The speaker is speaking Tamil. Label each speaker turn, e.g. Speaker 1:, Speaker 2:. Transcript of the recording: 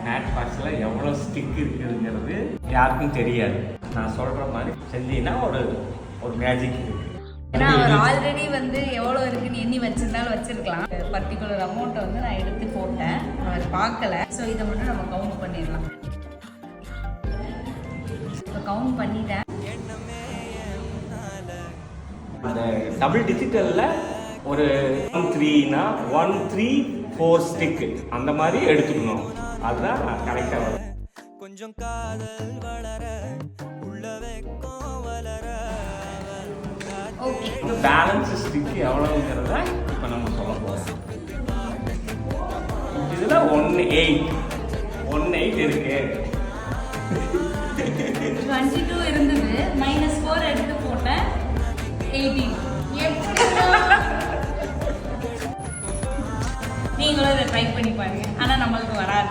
Speaker 1: மேட் பாக்ஸில் எவ்வளோ ஸ்டிக் இருக்குதுங்கிறது யாருக்கும் தெரியாது. நான் சொல்கிற மாதிரி செஞ்சீங்கன்னா ஒரு மேஜிக் இருக்குது.
Speaker 2: ஏன்னா அவர் ஆல்ரெடி வந்து எவ்வளோ இருக்குன்னு எண்ணி வச்சிருந்தாலும் வச்சிருக்கலாம். பர்டிகுலர் அமௌண்ட்டை வந்து நான் எடுத்து போட்டேன், அவர் பார்க்கல. ஸோ இதை மட்டும் நம்ம கவுண்ட் பண்ணிடலாம். இப்போ கவுண்ட் பண்ணிட்டேன்.
Speaker 1: அந்த டபுள் டிஜிட்டலில் ஒரு 1-3னா 1-3-4 ஸ்டிக்கு அந்த மாதிரி எடுத்துக்கணும். அதுதான் கரெக்டாக வரும். கொஞ்சம் காதல் வளர உள்ள வெக்கம் வளர.
Speaker 2: ஓகே,
Speaker 1: பேலன்ஸ் ஸ்டிக்கு எவ்வளோங்கிறத இப்போ நம்ம சொல்ல போகிறோம். இதில் 1-8 இருக்கு.
Speaker 2: 22 இருந்தது, -4 எடுத்து போட்டேன், 18. நீங்களும் இதை ட்ரை பண்ணி பாருங்க. ஆனால் நம்மளுக்கு வராது.